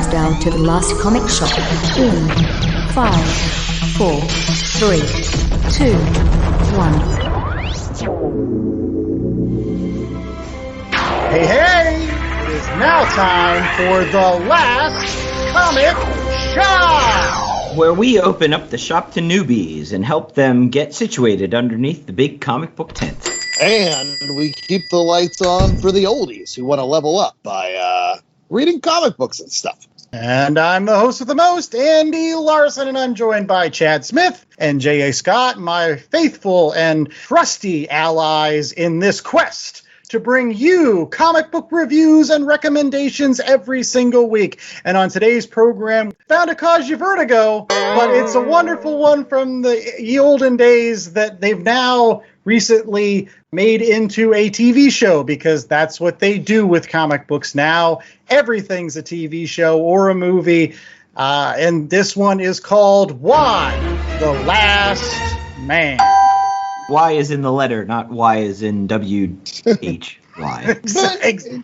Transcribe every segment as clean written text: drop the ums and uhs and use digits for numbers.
countdown to the last comic shop in 5, 4, 3, 2, 1. Hey, it is now time for the last comic shop, where we open up the shop to newbies and help them get situated underneath the big comic book tent. And we keep the lights on for the oldies who want to level up by reading comic books and stuff. And I'm the host with the most, Andy Larson, and I'm joined by Chad Smith and J.A. Scott, my faithful and trusty allies in this quest to bring you comic book reviews and recommendations every single week. And on today's program, bound to cause you vertigo, but it's a wonderful one from the olden days that they've now recently made into a TV show, because that's what they do with comic books now. Everything's a TV show or a movie. And this one is called Y, The Last Man. Y is in the letter, not Y is in W-H-Y.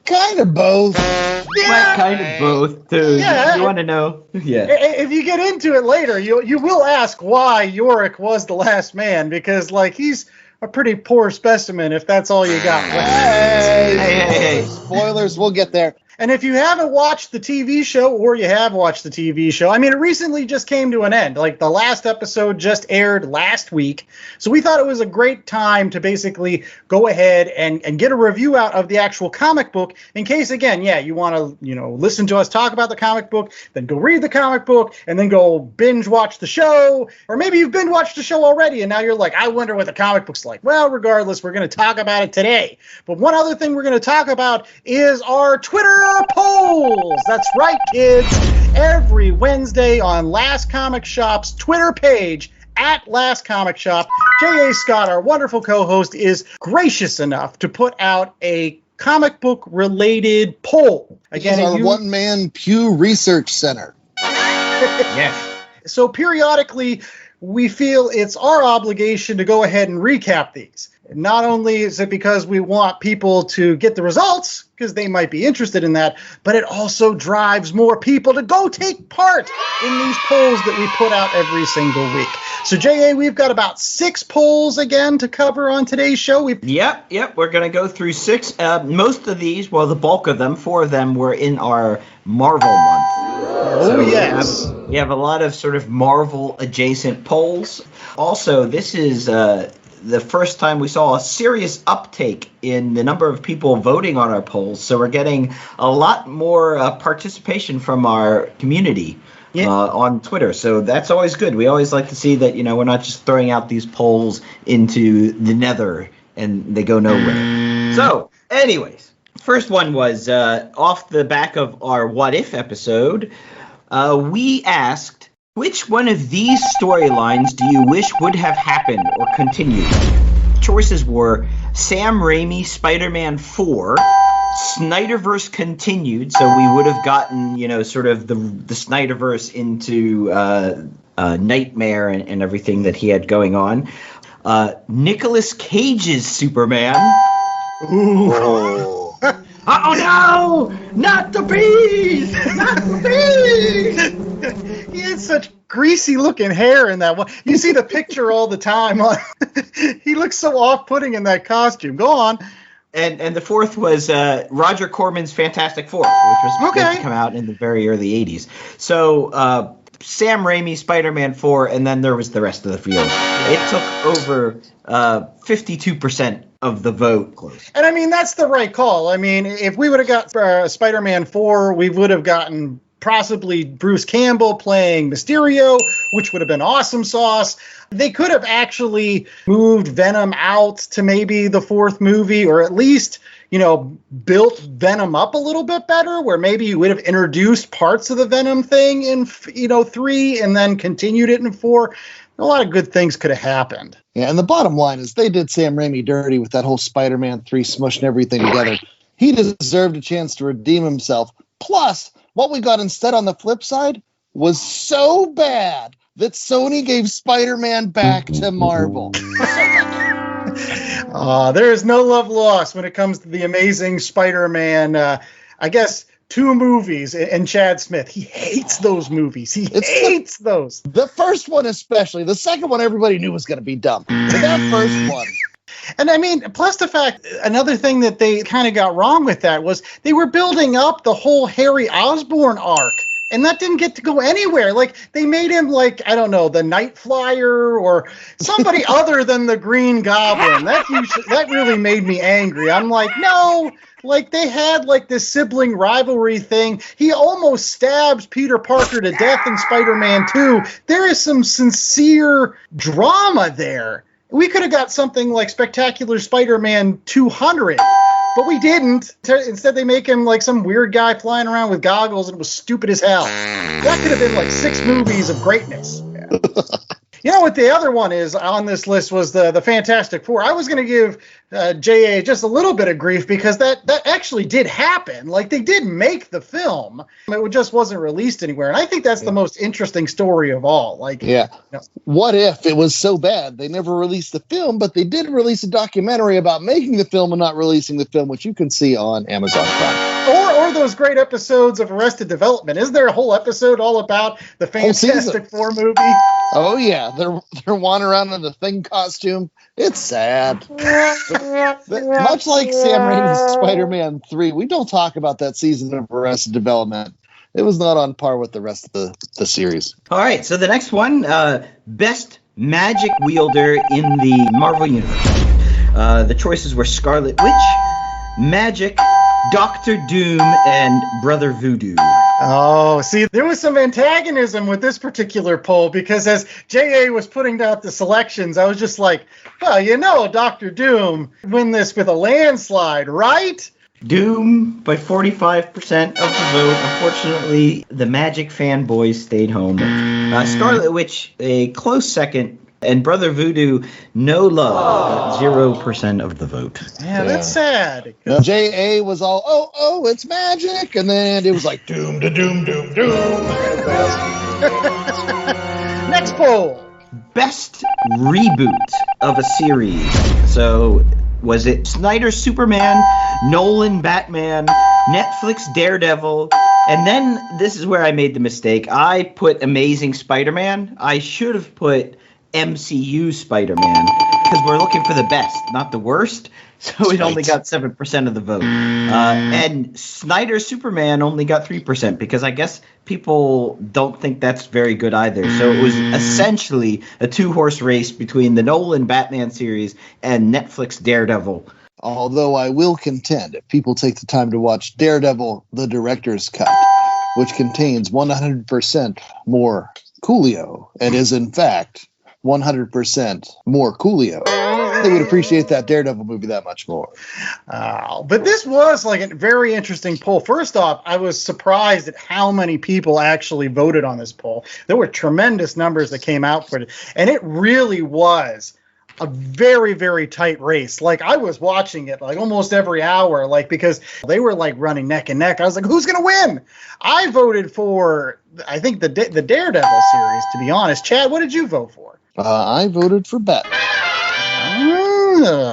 Kind of both. Yeah. Kind of both, too. Yeah. You want to know? Yeah. If you get into it later, you will ask why Yorick was the last man, because, like, he's a pretty poor specimen if that's all you got. Hey. Spoilers, we'll get there. And if you haven't watched the TV show, or you have watched the TV show, I mean, it recently just came to an end. Like, the last episode just aired last week. So we thought it was a great time to basically go ahead and get a review out of the actual comic book, in case, again, you want to, listen to us talk about the comic book, then go read the comic book, and then go binge watch the show. Or maybe you've binge watched the show already, and now you're like, I wonder what the comic book's like. Well, regardless, we're going to talk about it today. But one other thing we're going to talk about is our Twitter polls. That's right, kids. Every Wednesday on Last Comic Shop's Twitter page, at Last Comic Shop, J.A. Scott, our wonderful co-host, is gracious enough to put out a comic book related poll. Again, our one-man Pew Research Center. Yes. So periodically, we feel it's our obligation to go ahead and recap these. Not only is it because we want people to get the results, because they might be interested in that, but it also drives more people to go take part in these polls that we put out every single week. So, J.A., we've got about 6 polls again to cover on today's show. Yep. We're going to go through 6. Most of these, well, the bulk of them, 4 of them were in our Marvel month. Oh, yes. We have a lot of sort of Marvel-adjacent polls. Also, this is the first time we saw a serious uptake in the number of people voting on our polls. So we're getting a lot more participation from our community on Twitter. So that's always good. We always like to see that, we're not just throwing out these polls into the nether and they go nowhere. So anyways, first one was off the back of our What If episode. We asked, which one of these storylines do you wish would have happened or continued? Choices were Sam Raimi Spider-Man 4, Snyderverse continued, so we would have gotten, sort of the Snyderverse into Nightmare and everything that he had going on. Nicolas Cage's Superman. Ooh. Oh no! Not the bees! Not the bees! He had such greasy looking hair in that one. You see the picture all the time. He looks so off-putting in that costume. Go on. And the fourth was Roger Corman's Fantastic Four, which was supposed to come out in the very early 80s. So Sam Raimi, Spider-Man 4, and then there was the rest of the field. It took over 52% of the vote. And I mean, that's the right call. I mean, if we would have got Spider-Man 4, we would have gotten possibly Bruce Campbell playing Mysterio, which would have been awesome sauce. They could have actually moved Venom out to maybe the 4th movie, or at least, built Venom up a little bit better, where maybe you would have introduced parts of the Venom thing in, 3 and then continued it in 4. A lot of good things could have happened. Yeah, and the bottom line is they did Sam Raimi dirty with that whole Spider-Man 3 smushing everything together. He deserved a chance to redeem himself. Plus, what we got instead on the flip side was so bad that Sony gave Spider-Man back to Marvel. There is no love lost when it comes to the Amazing Spider-Man, I guess, 2 movies and Chad Smith. He hates those movies. He hates those. The first one especially. The second one everybody knew was going to be dumb. But that first one. And I mean, plus the fact, another thing that they kind of got wrong with that was they were building up the whole Harry Osborn arc. And that didn't get to go anywhere. Like, they made him like, I don't know, the Night Flyer or somebody other than the Green Goblin. That really made me angry. I'm like, no, like they had like this sibling rivalry thing. He almost stabs Peter Parker to death in Spider-Man 2. There is some sincere drama there. We could have got something like Spectacular Spider-Man 200. But we didn't. Instead, they make him like some weird guy flying around with goggles, and it was stupid as hell. That could have been like 6 movies of greatness. Yeah. You know what the other one is on this list was the Fantastic Four. I was going to give J.A. just a little bit of grief because that actually did happen. Like, they did make the film. It just wasn't released anywhere. And I think that's the most interesting story of all. Like, yeah. You know, what if it was so bad they never released the film, but they did release a documentary about making the film and not releasing the film, which you can see on Amazon Prime. Or those great episodes of Arrested Development. Isn't there a whole episode all about the Fantastic Four movie? Oh, yeah. They're wandering around in the Thing costume. It's sad. Much like Sam Raimi's Spider-Man 3, we don't talk about that season of Arrested Development. It was not on par with the rest of the series. All right, so the next one, Best Magic Wielder in the Marvel Universe. The choices were Scarlet Witch, Magic, Doctor Doom, and Brother Voodoo. Oh, see, there was some antagonism with this particular poll because as J.A. was putting out the selections, I was just like, well, you know, Doctor Doom win this with a landslide, right? Doom by 45% of the vote. Unfortunately, the Magic fanboys stayed home. Scarlet Witch, a close second. And Brother Voodoo, no love, 0% of the vote. Yeah, that's sad. J.A. was all, oh, it's magic. And then it was like, doom, da, doom, doom, doom. Next poll. Best reboot of a series. So, was it Snyder's Superman, Nolan Batman, Netflix Daredevil, and then this is where I made the mistake. I put Amazing Spider-Man. I should have put MCU Spider-Man because we're looking for the best, not the worst. So it only got 7% of the vote. And Snyder's Superman only got 3% because I guess people don't think that's very good either. So it was essentially a 2-horse race between the Nolan Batman series and Netflix Daredevil. Although I will contend, if people take the time to watch Daredevil, the director's cut, which contains 100% more Coolio and is in fact 100% more Coolio, they would appreciate that Daredevil movie that much more. But this was like a very interesting poll. First off, I was surprised at how many people actually voted on this poll. There were tremendous numbers that came out for it. And it really was a very, very tight race. Like, I was watching it like almost every hour, like, because they were like running neck and neck. I was like, who's going to win? I voted for, I think, the Daredevil series, to be honest. Chad, what did you vote for? I voted for Batman.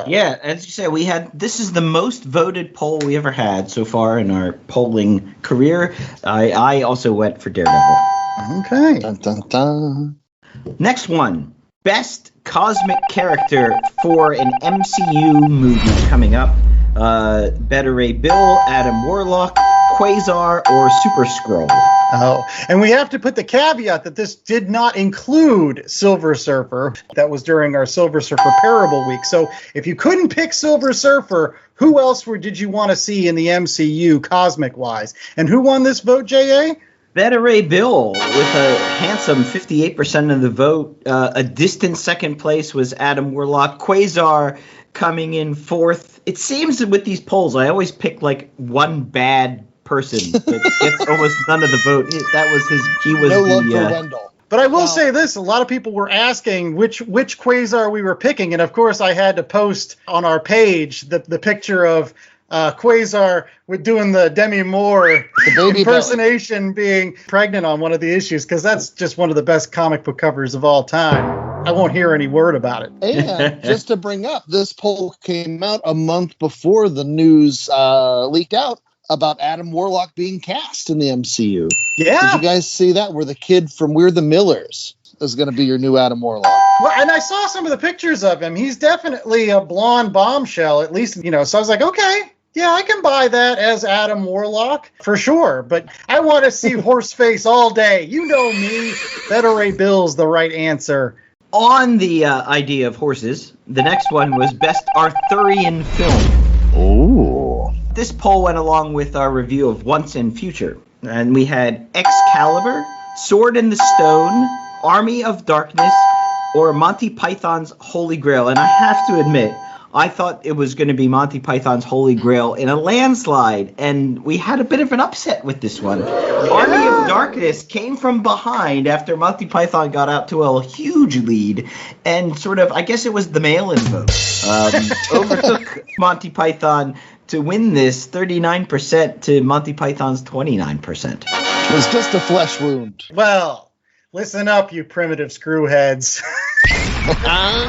Yeah, as you said, this is the most voted poll we ever had so far in our polling career. I also went for Daredevil. Okay. Dun, dun, dun. Next one. Best cosmic character for an MCU movie coming up. Beta Ray Bill, Adam Warlock, Quasar, or Super Skrull. Oh, and we have to put the caveat that this did not include Silver Surfer. That was during our Silver Surfer Parable Week. So if you couldn't pick Silver Surfer, who else did you want to see in the MCU cosmic-wise? And who won this vote, J.A.? Beta Ray Bill with a handsome 58% of the vote. A distant second place was Adam Warlock. Quasar coming in fourth. It seems that with these polls, I always pick like one bad person that gets almost none of the vote. He was no the love for Wendell. But I will say this, a lot of people were asking which Quasar we were picking, and of course I had to post on our page the picture of Quasar with doing the Demi Moore impersonation being pregnant on one of the issues, because that's just one of the best comic book covers of all time. I won't hear any word about it. And just to bring up, this poll came out a month before the news leaked out about Adam Warlock being cast in the MCU. Yeah. Did you guys see that? Where the kid from We're the Millers is going to be your new Adam Warlock. Well, and I saw some of the pictures of him. He's definitely a blonde bombshell, at least, so I was like, okay, yeah, I can buy that as Adam Warlock for sure. But I want to see Horseface all day. You know me. Better Ray Bill's the right answer. On the idea of horses, the next one was Best Arthurian Film. Oh. This poll went along with our review of Once and Future. And we had Excalibur, Sword in the Stone, Army of Darkness, or Monty Python's Holy Grail. And I have to admit, I thought it was going to be Monty Python's Holy Grail in a landslide, and we had a bit of an upset with this one. Army of Darkness came from behind after Monty Python got out to a huge lead, and sort of, I guess it was the mail-in vote, overtook Monty Python to win this 39% to Monty Python's 29%. It was just a flesh wound. Well, listen up, you primitive screwheads.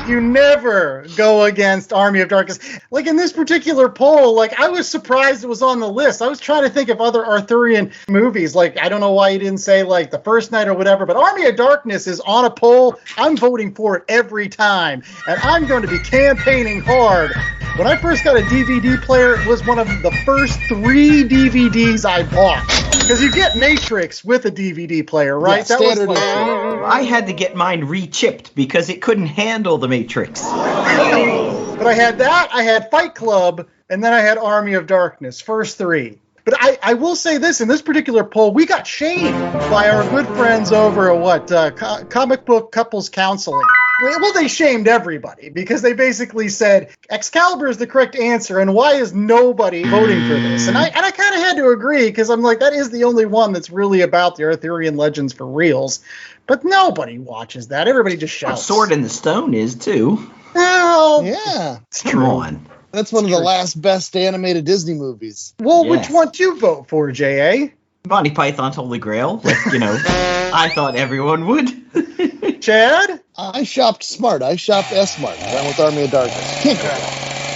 You never go against Army of Darkness. Like in this particular poll, like I was surprised it was on the list. I was trying to think of other Arthurian movies. Like I don't know why you didn't say like The First Night or whatever, but Army of Darkness is on a poll. I'm voting for it every time, and I'm going to be campaigning hard. When I first got a DVD player, it was one of the first 3 DVDs I bought. Because you get Matrix with a DVD player, right? Yeah, standard. I had to get mine re-chipped because it couldn't handle the Matrix. But I had that, I had Fight Club, and then I had Army of Darkness, first 3. But I will say this, in this particular poll, we got shamed by our good friends over at Comic Book Couples Counseling. Well, they shamed everybody because they basically said Excalibur is the correct answer, and why is nobody voting for this? And I kind of had to agree because I'm like, that is the only one that's really about the Arthurian legends for reals. But nobody watches that. Everybody just shouts. Sword in the Stone is too. Well, Yeah. Come on. That's one of the last best animated Disney movies. Well, Yes. which one do you vote for, J.A.? Monty Python's Holy Grail. Like, I thought everyone would. Chad? I shopped smart. I shopped S-Smart. Went with Army of Darkness. Can't go wrong.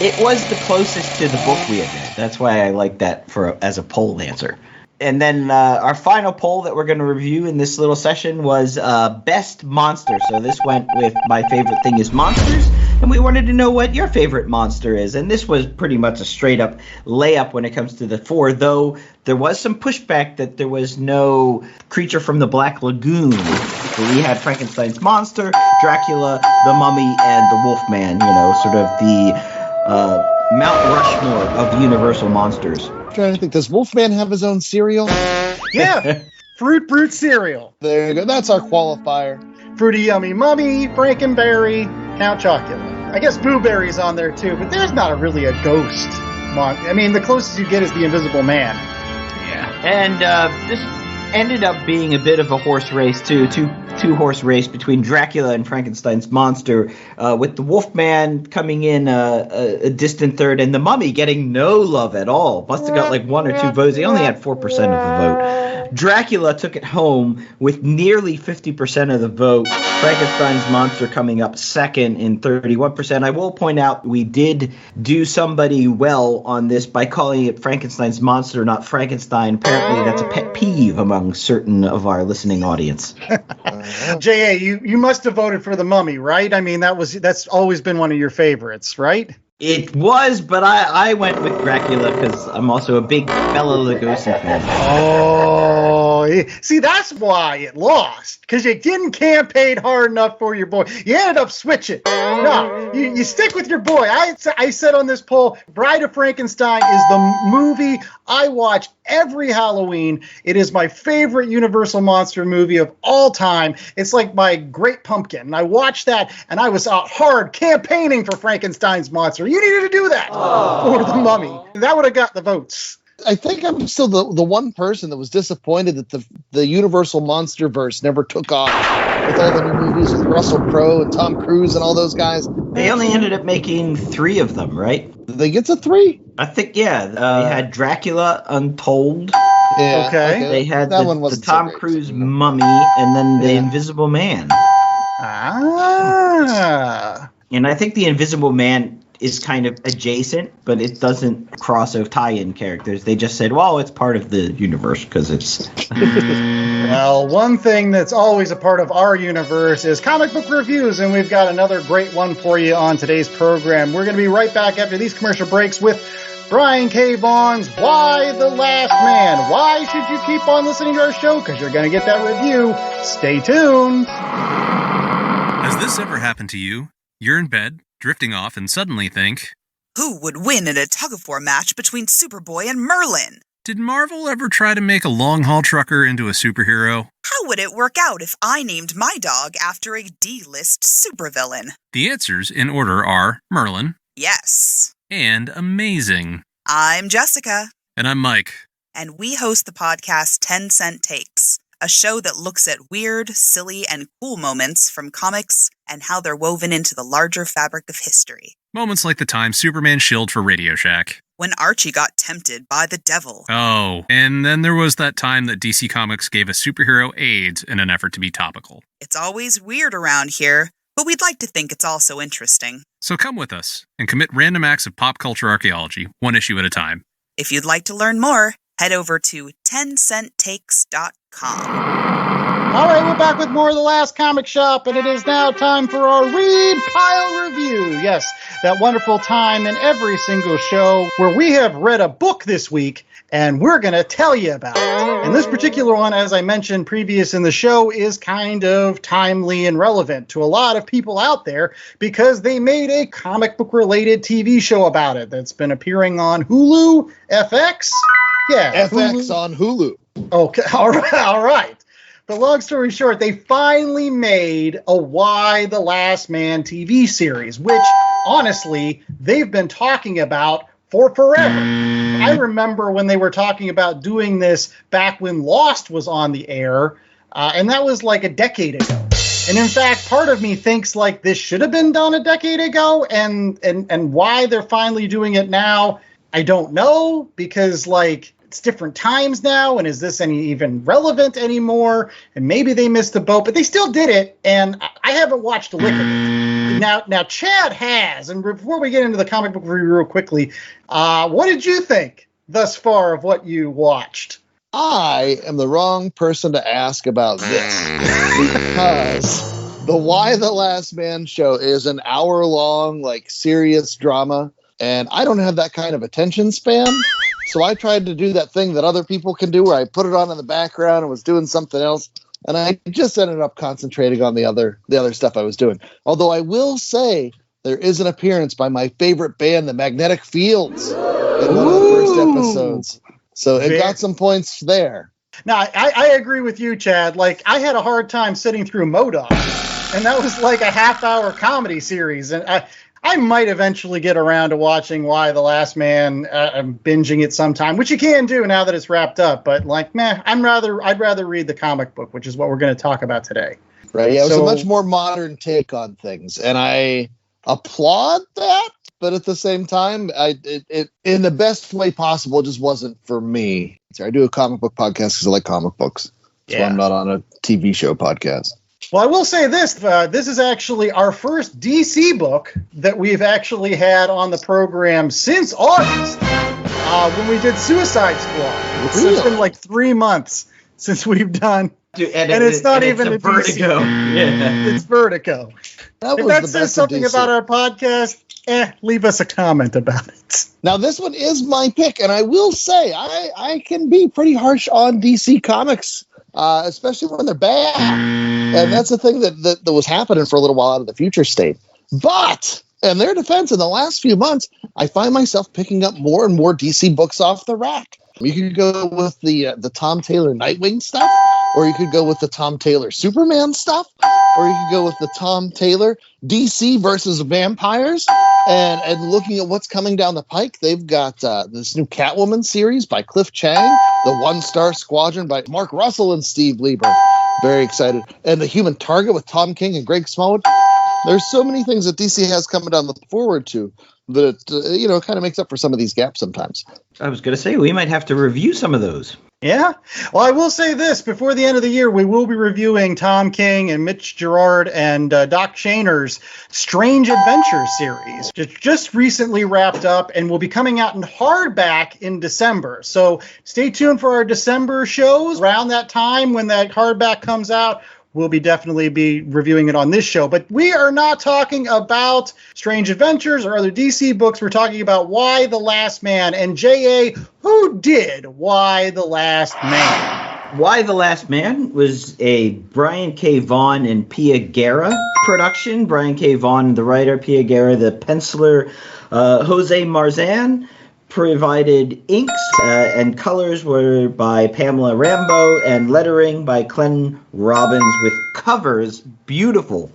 It was the closest to the book we had read. That's why I like that as a poll answer. And then our final poll that we're going to review in this little session was Best Monster. So this went with My Favorite Thing is Monsters. And we wanted to know what your favorite monster is. And this was pretty much a straight-up layup when it comes to the 4, though there was some pushback that there was no Creature from the Black Lagoon. So we had Frankenstein's monster, Dracula, the Mummy, and the Wolfman, sort of the Mount Rushmore of Universal monsters. I'm trying to think, does Wolfman have his own cereal? Yeah. Fruit Brute cereal. There you go. That's our qualifier. Fruity Yummy Mummy, Frankenberry, Count Chocula. I guess Boo Berry's on there too, but there's not really a ghost. I mean, the closest you get is the Invisible Man. Yeah. And this ended up being a bit of a horse race, too. Two-horse race between Dracula and Frankenstein's monster, with the Wolfman coming in a distant third, and the Mummy getting no love at all. Must have got like 1 or 2 votes. He only had 4% of the vote. Dracula took it home with nearly 50% of the vote. Frankenstein's monster coming up second in 31%. I will point out we did do somebody well on this by calling it Frankenstein's monster, not Frankenstein. Apparently that's a pet peeve among certain of our listening audience. J.A., you must have voted for the Mummy, right? I mean, that's always been one of your favorites, right? It was, but I went with Dracula because I'm also a big Bela Lugosi fan. Oh, see, that's why it lost, because you didn't campaign hard enough for your boy. You ended up switching. No, you stick with your boy. I said on this poll, Bride of Frankenstein is the movie I watch every Halloween. It is my favorite Universal monster movie of all time. It's like my Great Pumpkin. And I watched that, and I was out hard campaigning for Frankenstein's monster. You needed to do that for the Mummy. That would have got the votes. I think I'm still the one person that was disappointed that the Universal Monsterverse never took off with all the new movies with Russell Crowe and Tom Cruise and all those guys. They only ended up making 3 of them, right? Did they get to 3? I think, yeah. They had Dracula Untold. Yeah. Okay. They had that the, one the wasn't Tom so great. Cruise Mummy, and then the Yeah. Invisible Man. Ah. And I think the Invisible Man is kind of adjacent, but it doesn't cross over tie-in characters. They just said, well, it's part of the universe because it's... Well, one thing that's always a part of our universe is comic book reviews, and we've got another great one for you on today's program. We're going to be right back after these commercial breaks with Brian K. Vaughan's Why the Last Man? Why should you keep on listening to our show? Because you're going to get that review. Stay tuned. Has this ever happened to you? You're in bed, drifting off, and suddenly think, who would win in a tug-of-war match between Superboy and Merlin? did Marvel ever try to make a long-haul trucker into a superhero? How would it work out if I named my dog after a D-list supervillain? The answers in order are Merlin. Yes. And Amazing. I'm Jessica. And I'm Mike. And we host the podcast 10 Cent Takes, a show that looks at weird, silly, and cool moments from comics and how they're woven into the larger fabric of history. Moments like the time Superman shilled for Radio Shack. When Archie got tempted by the devil. Oh, and then there was that time that DC Comics gave a superhero AIDS in an effort to be topical. It's always weird around here, but we'd like to think it's also interesting. So come with us and commit random acts of pop culture archaeology, one issue at a time. If you'd like to learn more, head over to 10centtakes.com. All right, we're back with more of The Last Comic Shop, and it is now time for our Read Pile Review. Yes, that wonderful time in every single show where we have read a book this week, and we're going to tell you about it. And this particular one, as I mentioned previous in the show, is kind of timely and relevant to a lot of people out there because they made a comic book-related TV show about it that's been appearing on Hulu, FX. Yeah, FX on Hulu. Okay, all right. But long story short, they finally made a Why the Last Man TV series, which, honestly, they've been talking about for forever. I remember when they were talking about doing this back when Lost was on the air, and that was like a decade ago. And in fact, part of me thinks like this should have been done a decade ago, and why they're finally doing it now, I don't know, because like it's different times now, and is this even relevant anymore? And maybe they missed the boat, but they still did it, and I haven't watched a lick of it. Now Chad has, and before we get into the comic book review real quickly, what did you think thus far of what you watched? I am the wrong person to ask about this because the Why the Last Man show is an hour-long, like, serious drama, and I don't have that kind of attention span. So I tried to do that thing that other people can do where I put it on in the background and was doing something else. And I just ended up concentrating on the other stuff I was doing. Although I will say there is an appearance by my favorite band, the Magnetic Fields, in one of the first episodes. So it got some points there. Now, I agree with you, Chad. Like, I had a hard time sitting through MODOK. And that was like a half-hour comedy series. And I might eventually get around to watching Why the Last Man, binging it sometime, which you can do now that it's wrapped up. But like, I'd rather read the comic book, which is what we're going to talk about today. Right. Yeah, it was a much more modern take on things, and I applaud that. But at the same time, it in the best way possible, it just wasn't for me. So I do a comic book podcast because I like comic books. So I'm not on a TV show podcast. Well, I will say this. This is actually our first DC book that we've actually had on the program since August, when we did Suicide Squad. So it's been like 3 months since we've done. Dude, and it's not even a Vertigo. DC. It's Vertigo. If that says something about our podcast, leave us a comment about it. Now, this one is my pick, and I will say I can be pretty harsh on DC Comics, especially when they're bad. And that's the thing that was happening for a little while out of the future state. But, in their defense, in the last few months, I find myself picking up more and more DC books off the rack. You could go with the Tom Taylor Nightwing stuff, or you could go with the Tom Taylor Superman stuff, or you could go with the Tom Taylor DC versus vampires. And looking at what's coming down the pike, they've got this new Catwoman series by Cliff Chang, the One Star Squadron by Mark Russell and Steve Lieber. Very excited. And the Human Target with Tom King and Greg Smallwood. There's so many things that DC has coming down the forward to that, kind of makes up for some of these gaps sometimes. I was going to say, we might have to review some of those. Yeah. Well, I will say this. Before the end of the year, we will be reviewing Tom King and Mitch Gerard and Doc Shaner's Strange Adventures series. It just recently wrapped up and will be coming out in hardback in December. So stay tuned for our December shows. Around that time when that hardback comes out, we'll definitely be reviewing it on this show. But we are not talking about Strange Adventures or other DC books. We're talking about Y the Last Man. And J.A., who did Y the Last Man? Y the Last Man was a Brian K. Vaughan and Pia Guerra production. Brian K. Vaughan, the writer, Pia Guerra, the penciler, Jose Marzan provided inks, and colors were by Pamela Rambo, and lettering by Glenn Robbins, with covers, beautiful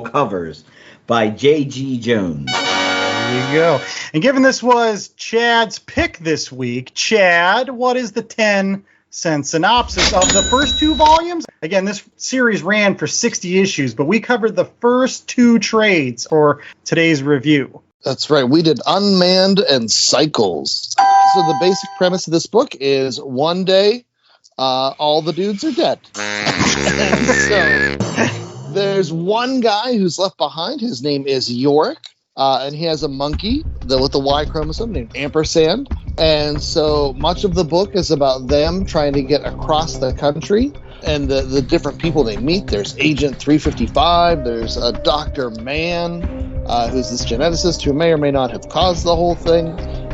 covers, by J.G. Jones. There you go. And given this was Chad's pick this week, Chad, what is the 10-cent synopsis of the first 2 volumes? Again, this series ran for 60 issues, but we covered the first 2 trades for today's review. That's right. We did Unmanned and Cycles. So the basic premise of this book is one day, all the dudes are dead. And so there's one guy who's left behind. His name is Yorick, and he has a monkey with the Y chromosome named Ampersand. And so much of the book is about them trying to get across the country and the different people they meet. There's Agent 355. There's a Dr. Mann, who's this geneticist who may or may not have caused the whole thing.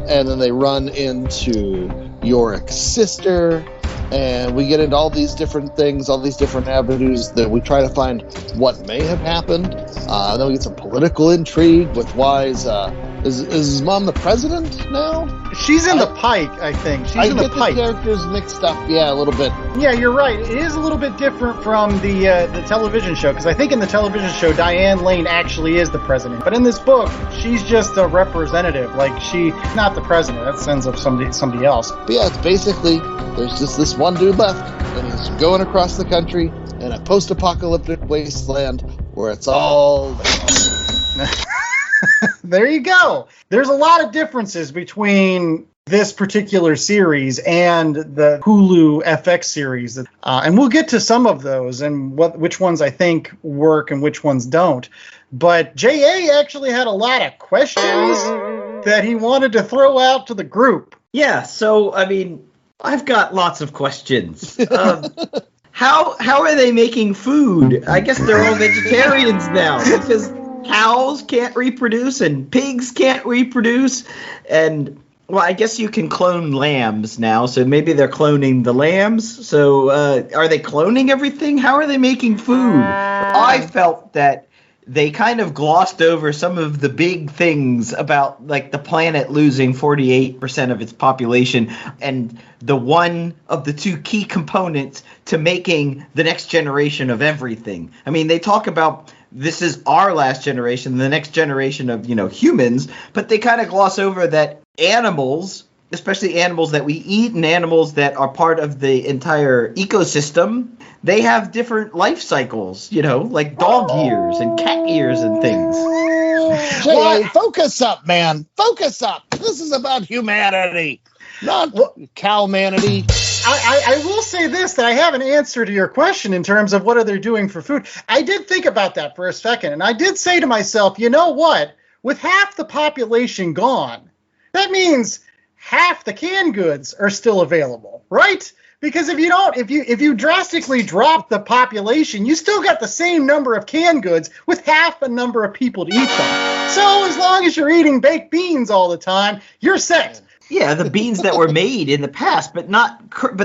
And then they run into Yorick's sister. And we get into all these different things, all these different avenues that we try to find what may have happened. And then we get some political intrigue with Y's. Is his mom the president now? She's in the Pike, I think. She's in the Pike. I get the characters mixed up, yeah, a little bit. Yeah, you're right. It is a little bit different from the television show, because I think in the television show, Diane Lane actually is the president. But in this book, she's just a representative. Like, she's not the president. That sends up somebody else. But yeah, it's basically, there's just this one dude left, and he's going across the country in a post-apocalyptic wasteland where it's all... There you go. There's a lot of differences between this particular series and the Hulu FX series. And we'll get to some of those and which ones I think work and which ones don't. But J.A. actually had a lot of questions that he wanted to throw out to the group. Yeah, so, I mean, I've got lots of questions. How are they making food? I guess they're all vegetarians now because cows can't reproduce and pigs can't reproduce. And, well, I guess you can clone lambs now, so maybe they're cloning the lambs. So are they cloning everything? How are they making food? I felt that they kind of glossed over some of the big things about, like, the planet losing 48% of its population and the one of the 2 key components to making the next generation of everything. I mean, they talk about this is our last generation, the next generation of, humans, but they kind of gloss over that animals, especially animals that we eat and animals that are part of the entire ecosystem, they have different life cycles, like dog ears and cat ears and things. Jay, focus up, man. Focus up. This is about humanity, not cow-manity. I will say this, that I have an answer to your question in terms of what are they doing for food. I did think about that for a second, and I did say to myself, you know what? With half the population gone, that means half the canned goods are still available, right? Because if you drastically drop the population, you still got the same number of canned goods with half the number of people to eat them. So as long as you're eating baked beans all the time, you're set. Yeah, the beans that were made in the past, but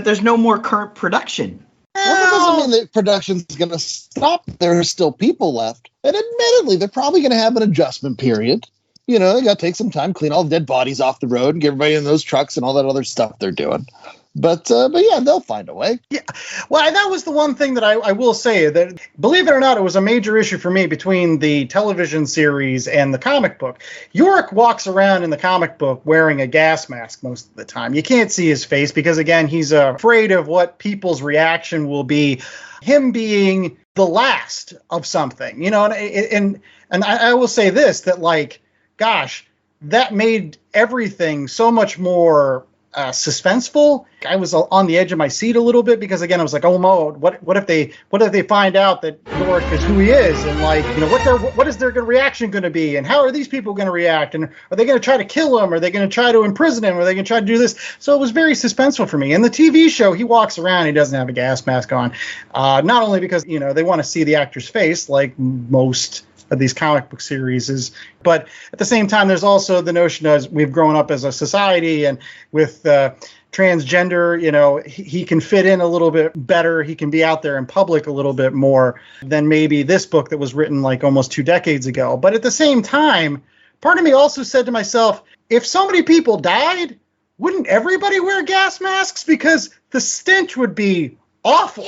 there's no more current production. Well, that doesn't mean that production's going to stop. There are still people left. And admittedly, they're probably going to have an adjustment period. They got to take some time, clean all the dead bodies off the road and get everybody in those trucks and all that other stuff they're doing. But yeah, they'll find a way. Yeah, well, that was the one thing that I will say that, believe it or not, it was a major issue for me between the television series and the comic book. Yorick walks around in the comic book wearing a gas mask most of the time. You can't see his face because, again, he's afraid of what people's reaction will be, him being the last of something, and I will say this, that, like, gosh, that made everything so much more suspenseful. I was on the edge of my seat a little bit because again I was like, oh no, what if they find out that Yorick is who he is, and like, you know, what is their reaction going to be, and how are these people going to react, and are they going to try to kill him, are they going to try to imprison him, are they going to try to do this? So it was very suspenseful for me. In the TV show, he walks around, he doesn't have a gas mask on, not only because, you know, they want to see the actor's face like most of these comic book series is, but at the same time there's also the notion as we've grown up as a society, and with transgender, you know, he can fit in a little bit better, he can be out there in public a little bit more than maybe this book that was written like almost 2 decades ago. But at the same time, part of me also said to myself, if so many people died, wouldn't everybody wear gas masks, because the stench would be awful.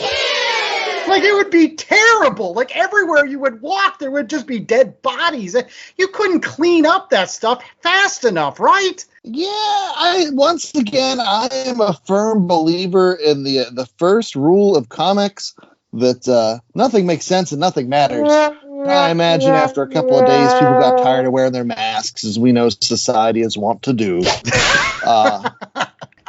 Like, it would be terrible. Like, everywhere you would walk, there would just be dead bodies. You couldn't clean up that stuff fast enough, right? Yeah, once again, I am a firm believer in the first rule of comics that nothing makes sense and nothing matters. I imagine after a couple of days, people got tired of wearing their masks, as we know society is wont to do.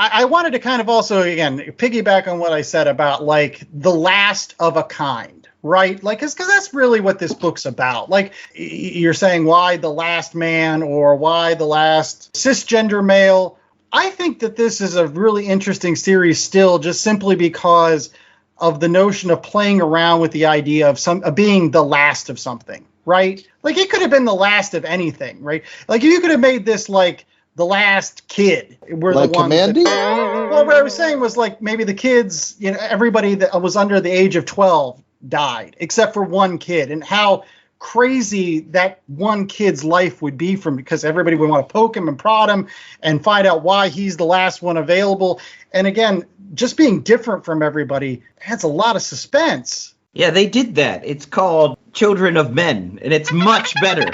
I wanted to kind of also, again, piggyback on what I said about, like, the last of a kind, right? Like, because that's really what this book's about. Like, you're saying, why the last man, or why the last cisgender male? I think that this is a really interesting series still, just simply because of the notion of playing around with the idea of being the last of something, right? Like, it could have been the last of anything, right? Like, you could have made this, like, the last kid. Were like the ones Commandy? Well, what I was saying was, like, maybe the kids, you know, everybody that was under the age of 12 died, except for one kid, and how crazy that one kid's life would be from, because everybody would want to poke him and prod him and find out why he's the last one available. And again, just being different from everybody adds a lot of suspense. Yeah, they did that. It's called Children of Men, and it's much better.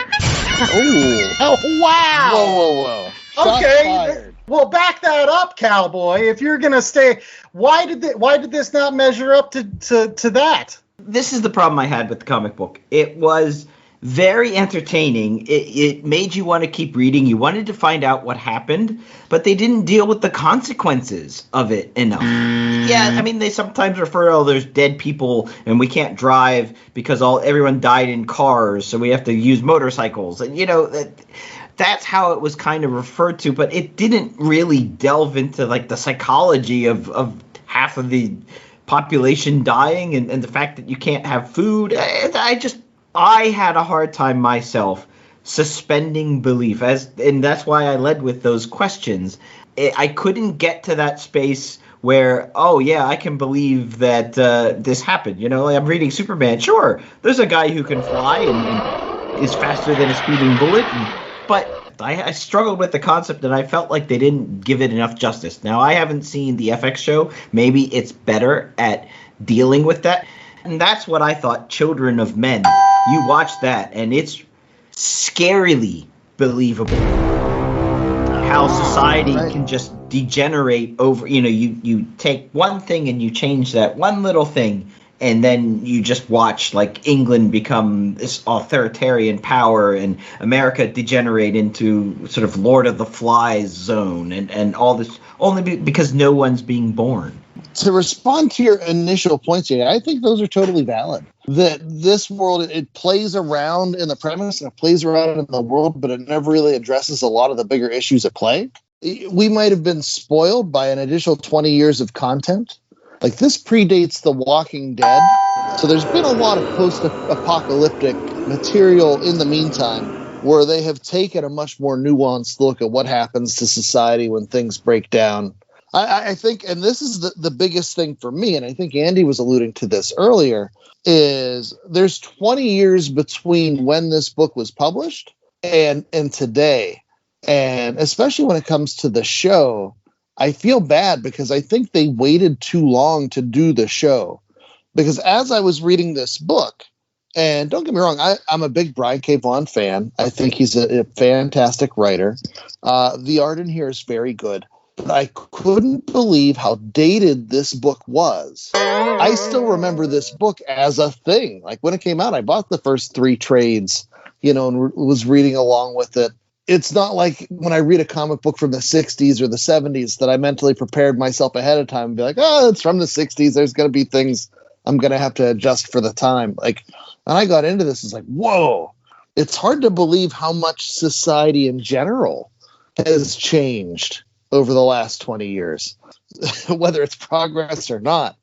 Oh, wow. Whoa. Shots Okay. fired. Well, back that up, cowboy. If you're gonna stay, why did this not measure up to that? This is the problem I had with the comic book. It was very entertaining. It made you want to keep reading. You wanted to find out what happened, but they didn't deal with the consequences of it enough. Yeah, I mean, they sometimes refer, oh, there's dead people and we can't drive because everyone died in cars, so we have to use motorcycles. And, you know, that's how it was kind of referred to, but it didn't really delve into, like, the psychology of half of the population dying and the fact that you can't have food. I had a hard time myself suspending belief, and that's why I led with those questions. I couldn't get to that space where, oh yeah, I can believe that this happened. You know, like, I'm reading Superman. Sure, there's a guy who can fly and is faster than a speeding bullet, but I struggled with the concept, and I felt like they didn't give it enough justice. Now, I haven't seen the FX show. Maybe it's better at dealing with that. And that's what I thought, Children of Men. You watch that, and it's scarily believable how society can just degenerate over, you know, you take one thing and you change that one little thing, and then you just watch, like, England become this authoritarian power and America degenerate into sort of Lord of the Flies zone and all this, only because no one's being born. To respond to your initial points here, I think those are totally valid. That this world, it plays around in the premise and it plays around in the world, but it never really addresses a lot of the bigger issues at play. We might have been spoiled by an additional 20 years of content. Like, this predates The Walking Dead, so there's been a lot of post-apocalyptic material in the meantime where they have taken a much more nuanced look at what happens to society when things break down. I think, and this is the biggest thing for me, and I think Andy was alluding to this earlier, is there's 20 years between when this book was published and today. And especially when it comes to the show, I feel bad because I think they waited too long to do the show. Because as I was reading this book, and don't get me wrong, I'm a big Brian K. Vaughan fan. I think he's a fantastic writer. The art in here is very good. But I couldn't believe how dated this book was. I still remember this book as a thing. Like, when it came out, I bought the first 3 trades, you know, and was reading along with it. it's not like when I read a comic book from the 60s or the 70s that I mentally prepared myself ahead of time and be like, oh, it's from the 60s. There's going to be things I'm going to have to adjust for the time. Like, and I got into this, it's like, whoa, it's hard to believe how much society in general has changed over the last 20 years, whether it's progress or not.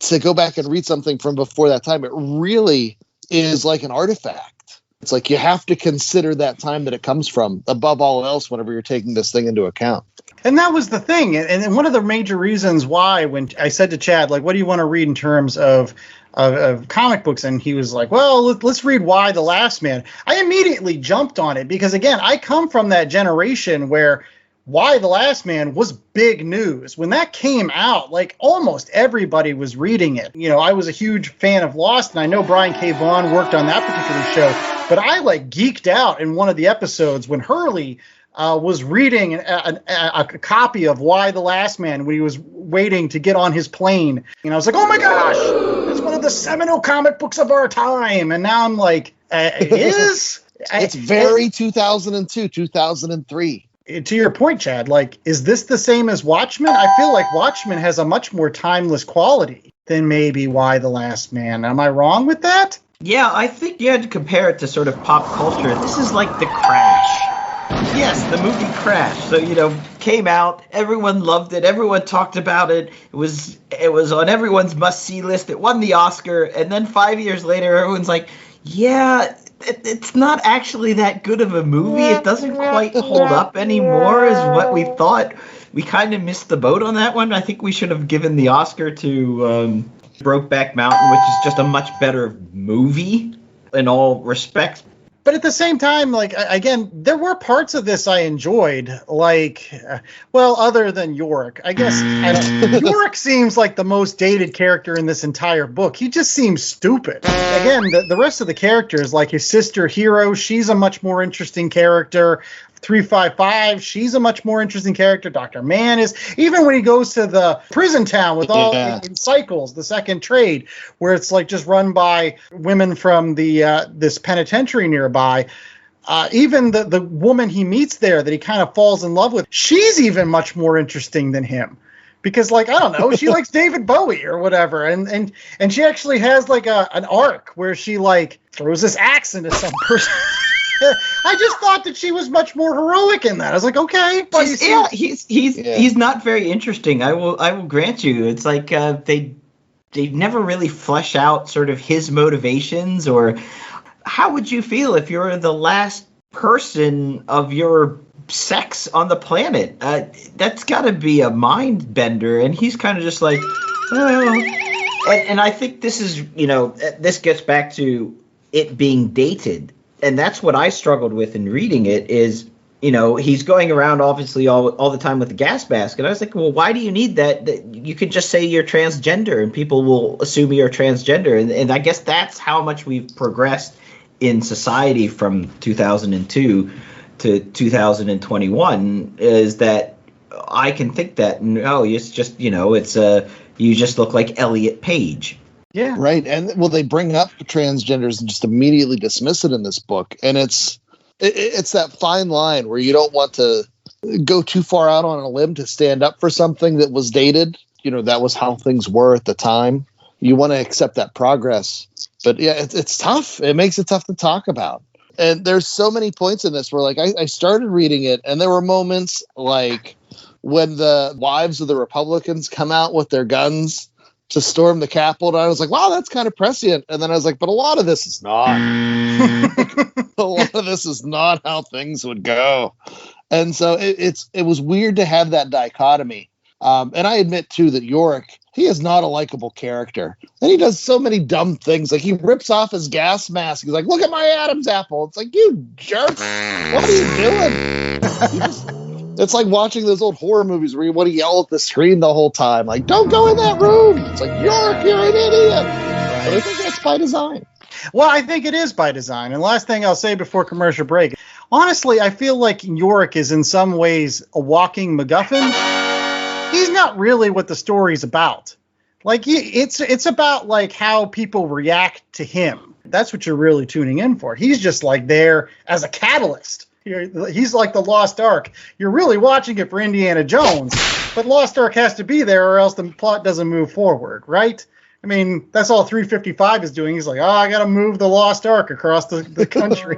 To go back and read something from before that time, it really is like an artifact. It's like you have to consider that time that it comes from above all else whenever you're taking this thing into account. And that was the thing. And one of the major reasons why, when I said to Chad, like, what do you want to read in terms of comic books? And he was like, well, let's read Y the Last Man. I immediately jumped on it because, again, I come from that generation where Y the Last Man was big news. When that came out, like, almost everybody was reading it. You know, I was a huge fan of Lost, and I know Brian K. Vaughan worked on that particular show, but I, like, geeked out in one of the episodes when Hurley was reading a copy of Y the Last Man when he was waiting to get on his plane. And I was like, oh my gosh, it's one of the seminal comic books of our time. And now I'm like, it is? It's very 2002, 2003. To your point, Chad, like, is this the same as Watchmen? I feel like Watchmen has a much more timeless quality than maybe Y the Last Man. Am I wrong with that? Yeah, I think you had to compare it to sort of pop culture. This is like The Crash. Yes, the movie Crash. So, you know, came out, everyone loved it, everyone talked about it. It was on everyone's must-see list. It won the Oscar, and then 5 years later, everyone's like, yeah, it's not actually that good of a movie. It doesn't quite hold up anymore as what we thought. We kind of missed the boat on that one. I think we should have given the Oscar to Brokeback Mountain, which is just a much better movie in all respects. But at the same time, like, again, there were parts of this I enjoyed, like, well, other than Yorick. I guess Yorick seems like the most dated character in this entire book. He just seems stupid. Again, the rest of the characters, like his sister Hero, she's a much more interesting character. 355, she's a much more interesting character. Dr. Mann is, even when he goes to the prison town with all in Cycles, the second trade, where it's like just run by women from the this penitentiary nearby. Even the woman he meets there that he kind of falls in love with, she's even much more interesting than him. Because, like, I don't know, she likes David Bowie or whatever. And she actually has, like, an arc where she, like, throws this axe into some person. I just thought that she was much more heroic in that. I was like, okay, but he's not very interesting. I will grant you. It's like they never really flesh out sort of his motivations, or how would you feel if you're the last person of your sex on the planet? That's got to be a mind bender, and he's kind of just like, oh. And I think this is, you know, this gets back to it being dated. And that's what I struggled with in reading it is, you know, he's going around obviously all the time with the gas mask. And I was like, well, why do you need that? You could just say you're transgender and people will assume you're transgender. And I guess that's how much we've progressed in society from 2002 to 2021 is that I can think that, no, it's just, you know, it's you just look like Elliot Page. Yeah. Right. And well, they bring up transgenders and just immediately dismiss it in this book. And it's that fine line where you don't want to go too far out on a limb to stand up for something that was dated. You know, that was how things were at the time. You want to accept that progress. But yeah, it's tough. It makes it tough to talk about. And there's so many points in this where, like, I started reading it and there were moments like when the wives of the Republicans come out with their guns to storm the Capitol, and I was like, wow, that's kind of prescient. And then I was like, but a lot of this is not. A lot of this is not how things would go. And so it was weird to have that dichotomy. And I admit, too, that Yorick, he is not a likable character. And he does so many dumb things. Like, he rips off his gas mask. He's like, look at my Adam's apple. It's like, you jerk. What are you doing? It's like watching those old horror movies where you want to yell at the screen the whole time. Like, don't go in that room. It's like, Yorick, you're an idiot. But I think that's by design. Well, I think it is by design. And last thing I'll say before commercial break. Honestly, I feel like Yorick is in some ways a walking MacGuffin. He's not really what the story's about. Like, it's about, like, how people react to him. That's what you're really tuning in for. He's just, like, there as a catalyst. He's like the Lost Ark. You're really watching it for Indiana Jones, but Lost Ark has to be there or else the plot doesn't move forward, right? I mean, that's all 355 is doing. He's like, I got to move the Lost Ark across the country.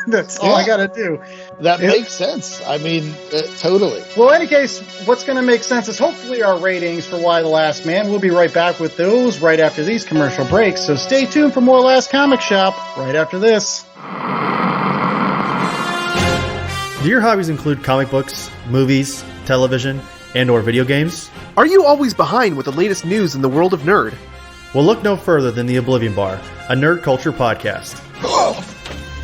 That's all I got to do. That makes sense. I mean, totally. Well, in any case, what's going to make sense is hopefully our ratings for Why the Last Man. We'll be right back with those right after these commercial breaks. So stay tuned for more Last Comic Shop right after this. Do your hobbies include comic books, movies, television, and or video games? Are you always behind with the latest news in the world of nerd? Well, look no further than the Oblivion Bar, a nerd culture podcast.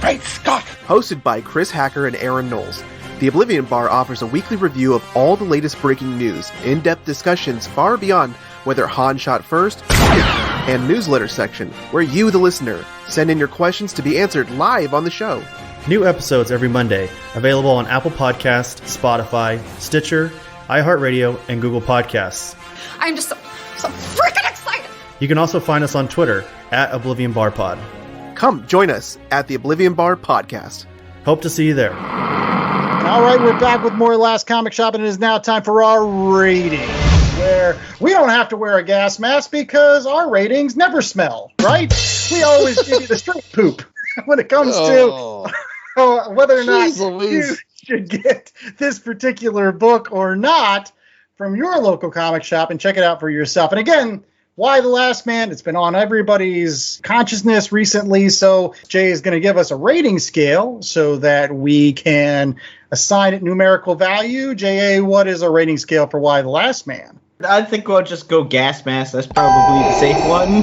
Great Scott! Hosted by Chris Hacker and Aaron Knowles, the Oblivion Bar offers a weekly review of all the latest breaking news, in-depth discussions far beyond whether Han shot first, and newsletter section, where you, the listener, send in your questions to be answered live on the show. New episodes every Monday, available on Apple Podcasts, Spotify, Stitcher, iHeartRadio, and Google Podcasts. I'm just so freaking excited! You can also find us on Twitter at Oblivion Bar Pod. Come join us at the Oblivion Bar Podcast. Hope to see you there. All right, we're back with more Last Comic Shop, and it is now time for our ratings, where we don't have to wear a gas mask because our ratings never smell, right? We always give you the straight poop when it comes to whether or not you should get this particular book or not from your local comic shop and check it out for yourself. And again, Why the Last Man? It's been on everybody's consciousness recently, so Jay is going to give us a rating scale so that we can assign it numerical value. J.A., what is a rating scale for Why the Last Man? I think we'll just go gas mask. That's probably the safe one.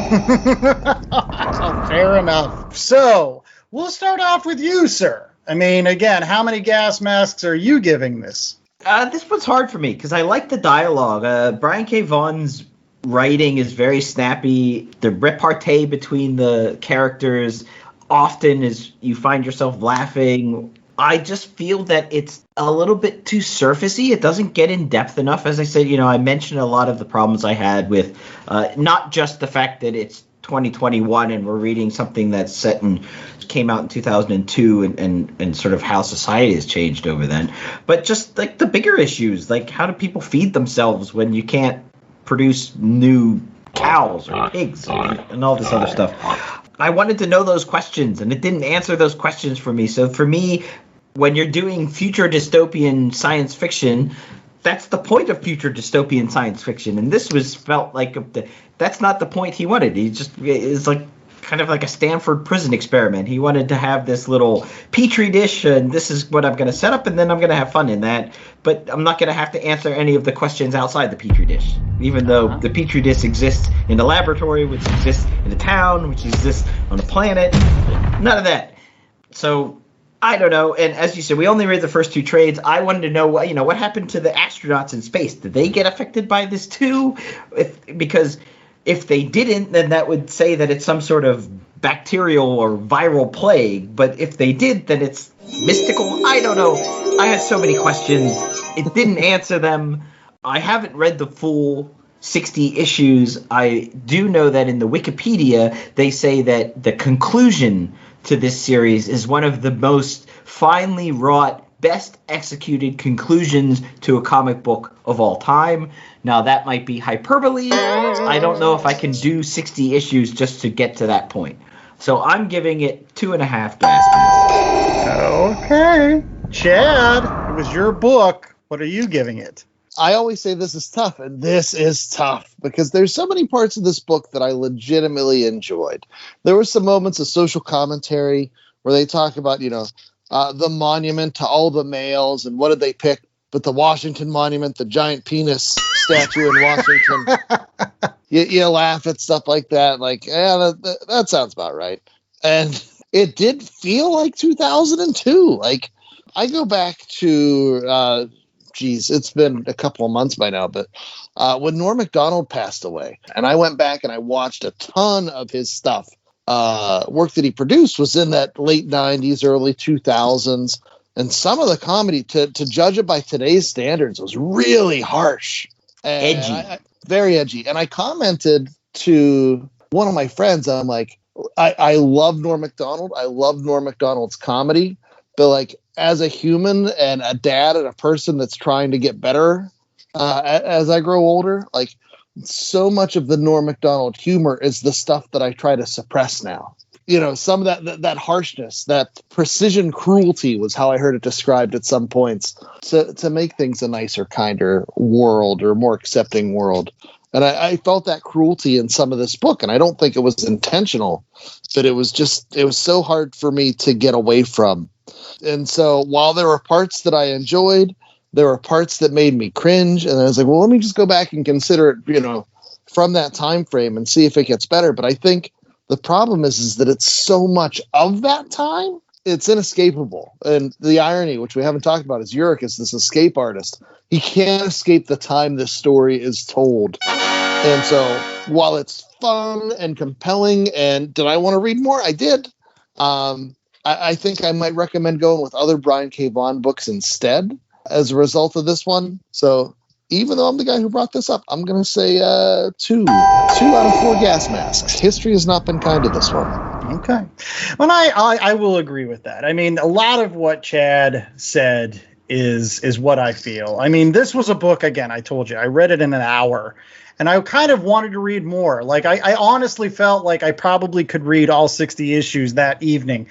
Fair enough. So, we'll start off with you, sir. I mean, again, how many gas masks are you giving this? This one's hard for me because I like the dialogue. Brian K. Vaughan's writing is very snappy. The repartee between the characters often is you find yourself laughing. I just feel that it's a little bit too surfacey. It doesn't get in depth enough. As I said, I mentioned a lot of the problems I had with not just the fact that it's 2021 and we're reading something that's came out in 2002 and sort of how society has changed over then, but just like the bigger issues, like how do people feed themselves when you can't produce new cows or pigs and all this other stuff. I wanted to know those questions, and it didn't answer those questions for me. So for me, when you're doing future dystopian science fiction, that's the point of future dystopian science fiction. And this felt like that's not the point he wanted. He just is like kind of like a Stanford prison experiment. He wanted to have this little petri dish, and this is what I'm going to set up, and then I'm going to have fun in that. But I'm not going to have to answer any of the questions outside the petri dish, even though the petri dish exists in the laboratory, which exists in a town, which exists on a planet. None of that. So I don't know. And as you said, we only read the first two trades. I wanted to know, what happened to the astronauts in space? Did they get affected by this too? Because if they didn't, then that would say that it's some sort of bacterial or viral plague. But if they did, then it's mystical. I don't know. I had so many questions. It didn't answer them. I haven't read the full 60 issues. I do know that in the Wikipedia, they say that the conclusion to this series is one of the most finely wrought, best executed conclusions to a comic book of all time. Now, that might be hyperbole. I don't know if I can do 60 issues just to get to that point. So I'm giving it 2.5 gas masks. Okay. Chad, it was your book. What are you giving it? I always say this is tough, and this is tough because there's so many parts of this book that I legitimately enjoyed. There were some moments of social commentary where they talk about, the monument to all the males, and what did they pick? But the Washington Monument, the giant penis statue in Washington. you laugh at stuff like that. Like, that sounds about right. And it did feel like 2002. Like, I go back to, it's been a couple of months by now, but when Norm Macdonald passed away, and I went back and I watched a ton of his stuff, work that he produced was in that late 90s, early 2000s. And some of the comedy, to judge it by today's standards, was really harsh. And edgy. Very edgy. And I commented to one of my friends, I'm like, I love Norm Macdonald. I love Norm Macdonald's comedy. but like as a human and a dad and a person that's trying to get better as I grow older, like so much of the Norm Macdonald humor is the stuff that I try to suppress now. You know, some of that harshness, that precision cruelty was how I heard it described at some points, to make things a nicer, kinder world or more accepting world. And I felt that cruelty in some of this book, and I don't think it was intentional, but it was so hard for me to get away from. And so while there were parts that I enjoyed, there were parts that made me cringe, and I was like, well, let me just go back and consider it, you know, from that time frame and see if it gets better. But I think the problem is that it's so much of that time, it's inescapable. And the irony, which we haven't talked about, is Urich is this escape artist. He can't escape the time this story is told. And so while it's fun and compelling, and did I want to read more? I did. I think I might recommend going with other Brian K. Vaughan books instead as a result of this one. So even though I'm the guy who brought this up, I'm going to say 2 out of 4 gas masks. History has not been kind to this one. Okay. Well, I will agree with that. I mean, a lot of what Chad said is what I feel. I mean, this was a book, again, I told you, I read it in an hour, and I kind of wanted to read more. Like, I honestly felt like I probably could read all 60 issues that evening.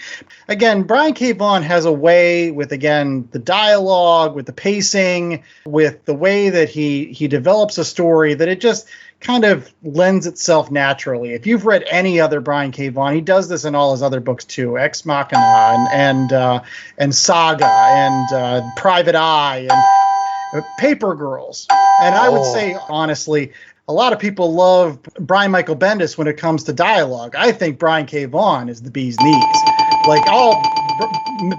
Again, Brian K. Vaughan has a way with, again, the dialogue, with the pacing, with the way that he develops a story, that it just kind of lends itself naturally. If you've read any other Brian K. Vaughan, he does this in all his other books too, Ex Machina and Saga and Private Eye and Paper Girls. And I would say, honestly, a lot of people love Brian Michael Bendis when it comes to dialogue. I think Brian K. Vaughan is the bee's knees. Like, all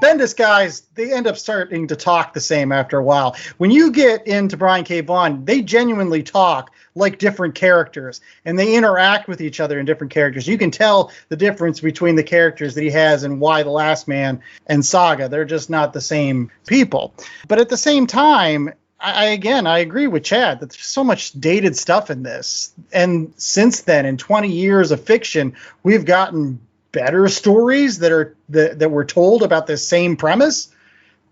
Bendis guys, they end up starting to talk the same after a while. When you get into Brian K. Vaughan, they genuinely talk like different characters, and they interact with each other in different characters. You can tell the difference between the characters that he has in Why the Last Man and Saga. They're just not the same people. But at the same time, I agree with Chad that there's so much dated stuff in this. And since then, in 20 years of fiction, we've gotten better stories that were told about this same premise,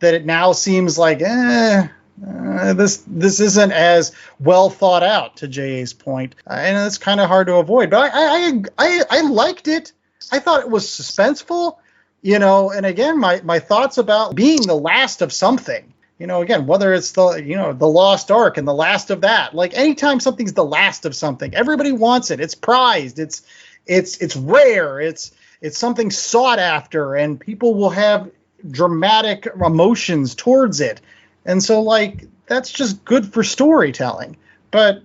that it now seems like, this isn't as well thought out, to J.A.'s point. And it's kind of hard to avoid. But I liked it. I thought it was suspenseful, you know, and again, my thoughts about being the last of something. You know, again, whether it's the Lost Ark and the last of that, like anytime something's the last of something, everybody wants it. It's prized. It's rare. It's something sought after, and people will have dramatic emotions towards it. And so, like, that's just good for storytelling. But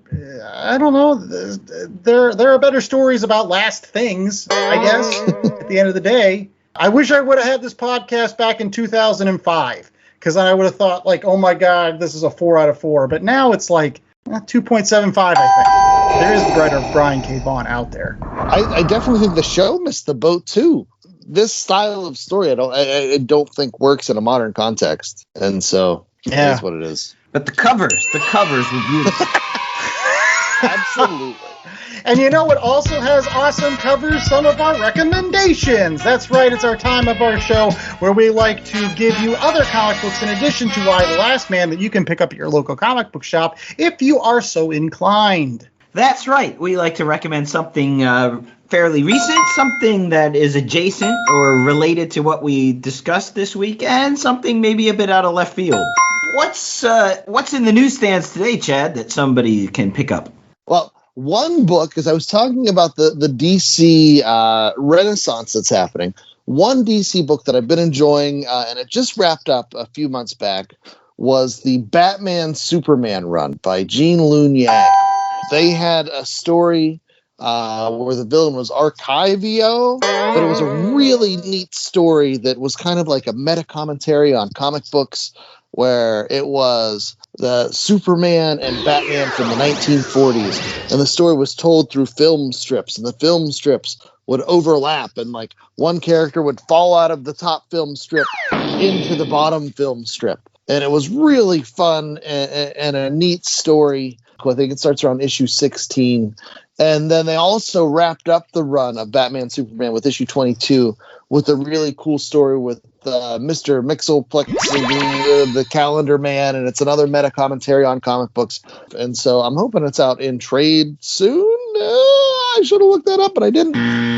I don't know. There are better stories about last things, I guess, at the end of the day. I wish I would have had this podcast back in 2005. Because then I would have thought, like, oh, my God, this is a 4 out of 4. But now it's like 2.75, I think. There is brighter Brian K. Vaughan out there. I definitely think the show missed the boat, too. This style of story, I don't think works in a modern context. And so that's what it is. But the covers were beautiful. Absolutely. And you know what also has awesome covers? Some of our recommendations. That's right, it's our time of our show where we like to give you other comic books in addition to Why the Last Man that you can pick up at your local comic book shop if you are so inclined. That's right. We like to recommend something fairly recent, something that is adjacent or related to what we discussed this week, and something maybe a bit out of left field. What's in the newsstands today, Chad, that somebody can pick up? Well, one book, as I was talking about the DC renaissance that's happening, one DC book that I've been enjoying, and it just wrapped up a few months back, was the Batman Superman run by Gene Luen Yang. They had a story where the villain was Archivio, but it was a really neat story that was kind of like a meta-commentary on comic books, where it was the Superman and Batman from the 1940s, and the story was told through film strips, and the film strips would overlap, and like one character would fall out of the top film strip into the bottom film strip, and it was really fun and a neat story. I think it starts around issue 16, and then they also wrapped up the run of Batman Superman with issue 22 with a really cool story with Mr. Mixoplex, the Calendar Man, and it's another meta commentary on comic books. And so I'm hoping it's out in trade soon. I should have looked that up, but I didn't.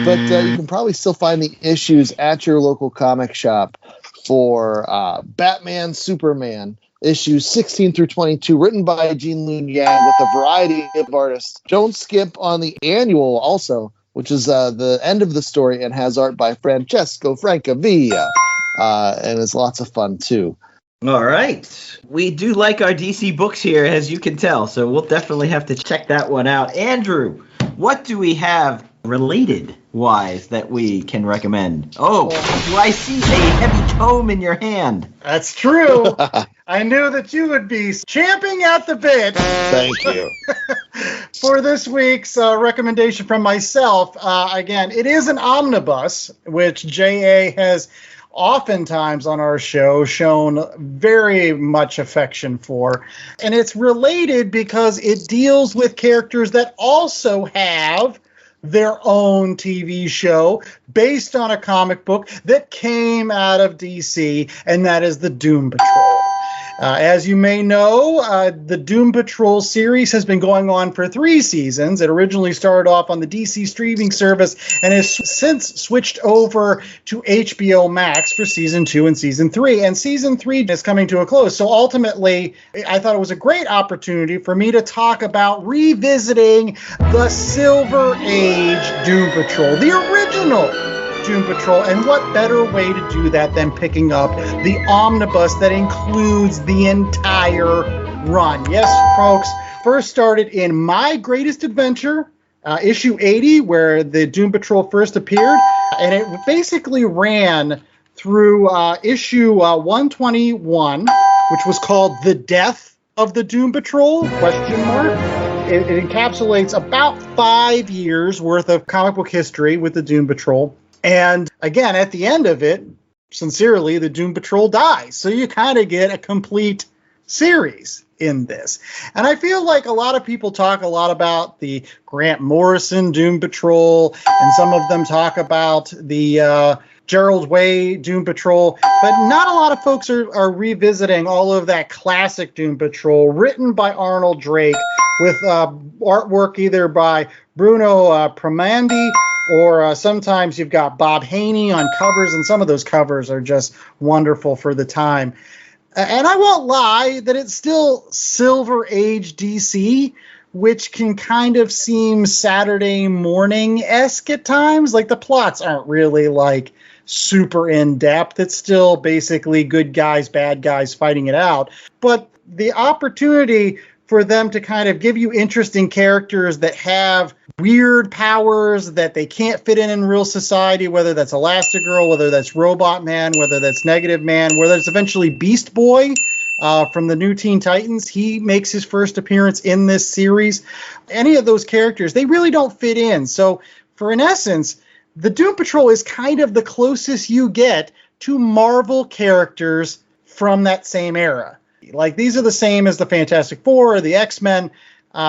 But you can probably still find the issues at your local comic shop for Batman, Superman, issues 16 through 22, written by Gene Luen Yang with a variety of artists. Don't skip on the annual also, which is the end of the story and has art by Francesco Francavilla. And it's lots of fun, too. All right. We do like our DC books here, as you can tell, so we'll definitely have to check that one out. Andrew, what do we have related-wise that we can recommend? Oh, do I see a heavy tome in your hand? That's true. I knew that you would be champing at the bit. Thank you. For this week's recommendation from myself, again, it is an omnibus, which J.A. has oftentimes on our show shown very much affection for. And it's related because it deals with characters that also have their own TV show based on a comic book that came out of DC, and that is the Doom Patrol. As you may know, the Doom Patrol series has been going on for 3 seasons. It originally started off on the DC streaming service and has since switched over to HBO Max for Season 2 and Season 3. And Season 3 is coming to a close. So ultimately, I thought it was a great opportunity for me to talk about revisiting the Silver Age Doom Patrol, the original Doom Patrol, and what better way to do that than picking up the omnibus that includes the entire run. Yes, folks, first started in My Greatest Adventure, issue 80, where the Doom Patrol first appeared, and it basically ran through issue 121, which was called The Death of the Doom Patrol, question mark. It encapsulates about 5 years worth of comic book history with the Doom Patrol. And again, at the end of it, sincerely, the Doom Patrol dies. So you kind of get a complete series in this. And I feel like a lot of people talk a lot about the Grant Morrison Doom Patrol, and some of them talk about the Gerald Way Doom Patrol, but not a lot of folks are revisiting all of that classic Doom Patrol written by Arnold Drake with artwork either by Bruno Premandi, or sometimes you've got Bob Haney on covers, and some of those covers are just wonderful for the time. And I won't lie that it's still Silver Age DC, which can kind of seem Saturday morning-esque at times. Like, the plots aren't really, like, super in-depth. It's still basically good guys, bad guys fighting it out. But the opportunity for them to kind of give you interesting characters that have weird powers that they can't fit in real society, whether that's Elastigirl, whether that's Robot Man, whether that's Negative Man, whether it's eventually Beast Boy from the new Teen Titans. He makes his first appearance in this series. Any of those characters, they really don't fit in. So in essence, the Doom Patrol is kind of the closest you get to Marvel characters from that same era. Like, these are the same as the Fantastic Four or the X-Men.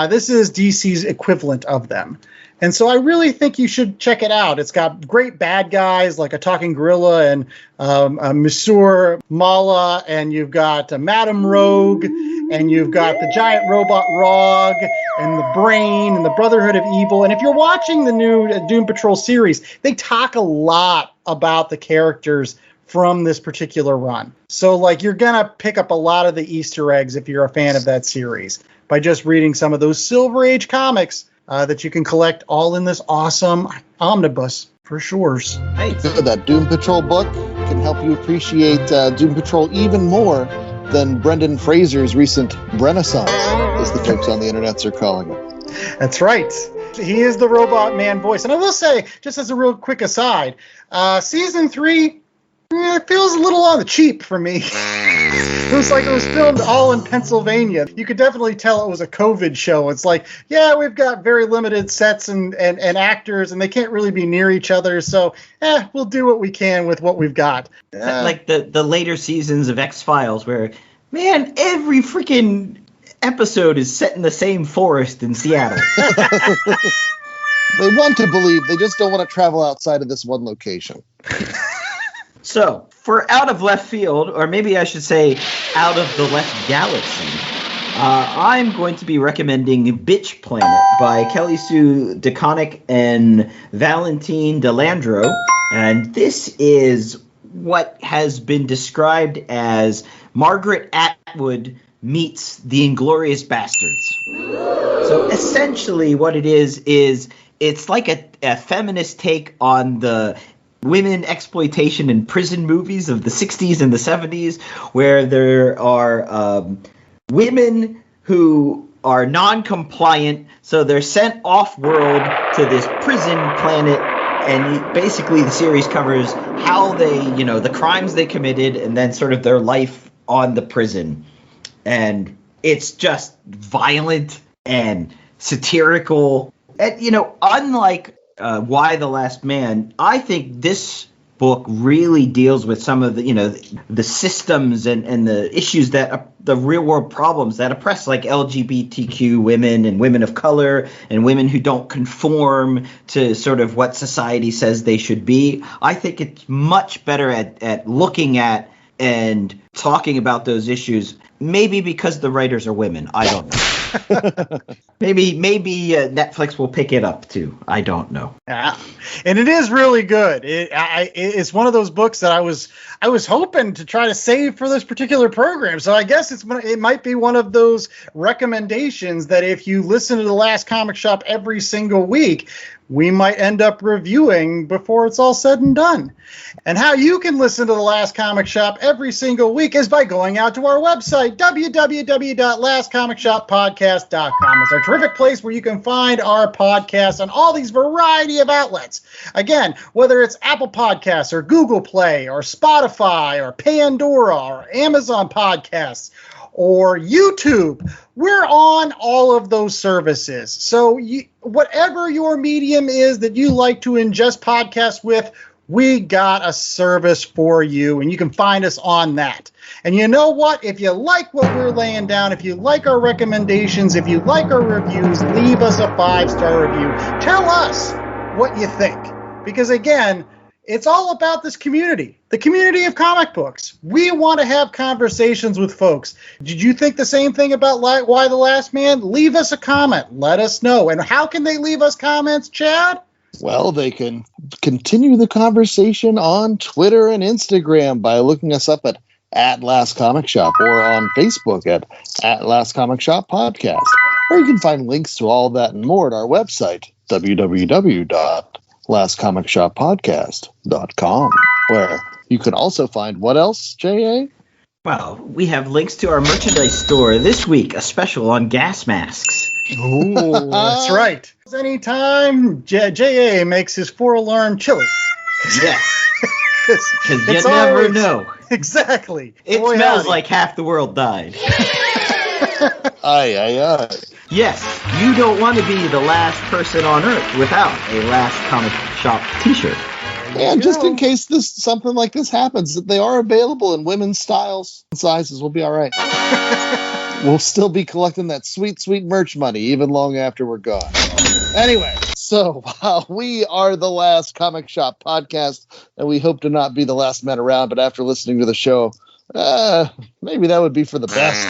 This is DC's equivalent of them. And so I really think you should check it out. It's got great bad guys like a talking gorilla and Monsieur Mala, and you've got Madame Rogue, and you've got the giant robot Rog, and the Brain, and the Brotherhood of Evil. And if you're watching the new Doom Patrol series, they talk a lot about the characters from this particular run. So, like, you're going to pick up a lot of the Easter eggs if you're a fan of that series by just reading some of those Silver Age comics that you can collect all in this awesome omnibus for sure. Hey, that Doom Patrol book can help you appreciate Doom Patrol even more than Brendan Fraser's recent Renaissance, as the folks on the internet are calling it. That's right. He is the Robot Man voice. And I will say, just as a real quick aside, Season 3, it feels a little on the cheap for me. It was like it was filmed all in Pennsylvania. You could definitely tell it was a COVID show. It's like, yeah, we've got very limited sets and actors, and they can't really be near each other. So, we'll do what we can with what we've got. Like the later seasons of X-Files where, man, every freaking episode is set in the same forest in Seattle. They want to believe, they just don't want to travel outside of this one location. So, for out of left field, or maybe I should say out of the left galaxy, I'm going to be recommending Bitch Planet by Kelly Sue DeConnick and Valentine Delandro. And this is what has been described as Margaret Atwood meets the Inglourious Bastards. So essentially what it is it's like a feminist take on the women exploitation in prison movies of the 60s and the 70s, where there are women who are non-compliant, so they're sent off-world to this prison planet, and basically the series covers how they, the crimes they committed, and then sort of their life on the prison. And it's just violent and satirical. And, unlike Why the Last Man, I think this book really deals with some of the systems and the issues that the real world problems that oppress like LGBTQ women and women of color and women who don't conform to sort of what society says they should be. I think it's much better at looking at and talking about those issues, maybe because the writers are women. I don't know. maybe Netflix will pick it up too. I don't know. Yeah, and it is really good. It's one of those books that I was hoping to try to save for this particular program. So I guess it might be one of those recommendations that if you listen to The Last Comic Shop every single week, we might end up reviewing before it's all said and done. And how you can listen to The Last Comic Shop every single week is by going out to our website, www.lastcomicshoppodcast.com. It's our terrific place where you can find our podcasts on all these variety of outlets. Again, whether it's Apple Podcasts or Google Play or Spotify or Pandora or Amazon Podcasts or YouTube, we're on all of those services. So whatever your medium is that you like to ingest podcasts with, we got a service for you, and you can find us on that. And you know what? If you like what we're laying down, if you like our recommendations, if you like our reviews, leave us a 5-star review. Tell us what you think. Because again, it's all about this community, the community of comic books. We want to have conversations with folks. Did you think the same thing about Why the Last Man? Leave us a comment. Let us know. And how can they leave us comments, Chad? Well, they can continue the conversation on Twitter and Instagram by looking us up at Last Comic Shop, or on Facebook at Last Comic Shop Podcast. Or you can find links to all that and more at our website, www.lastcomicshoppodcast.com, where you can also find what else, J.A.? Well, we have links to our merchandise store this week, a special on gas masks. Ooh, that's right. Anytime J.A. makes his 4-alarm chili. Yes. Because you never know. Exactly. It smells like half the world died. Aye, aye, aye. Yes, you don't want to be the last person on Earth without a Last Comic Shop t-shirt. And just in case something like this happens, that they are available in women's styles and sizes, we'll be all right. We'll still be collecting that sweet, sweet merch money even long after we're gone. Anyway, so we are the Last Comic Shop Podcast, and we hope to not be the last men around, but after listening to the show, maybe that would be for the best.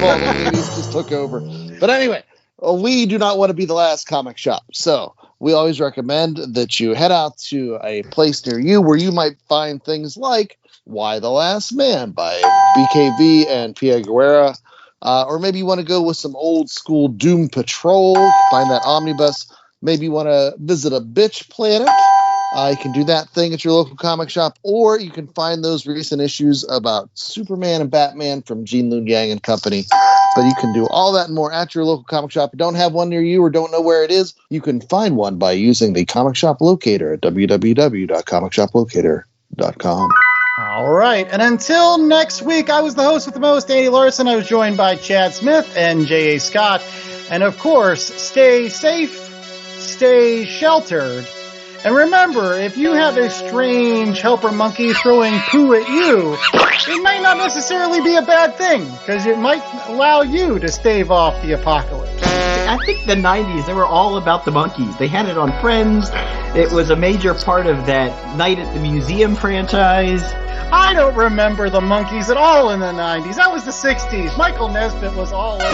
All the ladies just took over. But anyway, we do not want to be the last comic shop. So we always recommend that you head out to a place near you where you might find things like Why the Last Man by BKV and Pia Guerra. Or maybe you want to go with some old school Doom Patrol. Find that omnibus. Maybe you want to visit a Bitch Planet. You can do that thing at your local comic shop, or you can find those recent issues about Superman and Batman from Gene Luen Yang and Company. But you can do all that and more at your local comic shop. If you don't have one near you or don't know where it is, you can find one by using the comic shop locator at www.comicshoplocator.com. All right, and until next week, I was the host with the most, Andy Larson. I was joined by Chad Smith and J.A. Scott. And of course, stay safe, stay sheltered. And remember, if you have a strange helper monkey throwing poo at you, it might not necessarily be a bad thing, because it might allow you to stave off the apocalypse. I think the 90s, they were all about the monkeys. They had it on Friends. It was a major part of that Night at the Museum franchise. I don't remember the monkeys at all in the 90s. That was the 60s. Michael Nesbitt was all over.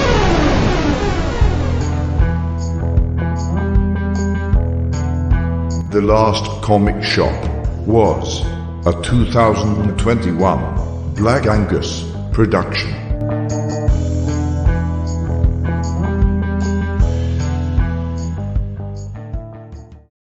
The Last Comic Shop was a 2021 Black Angus production.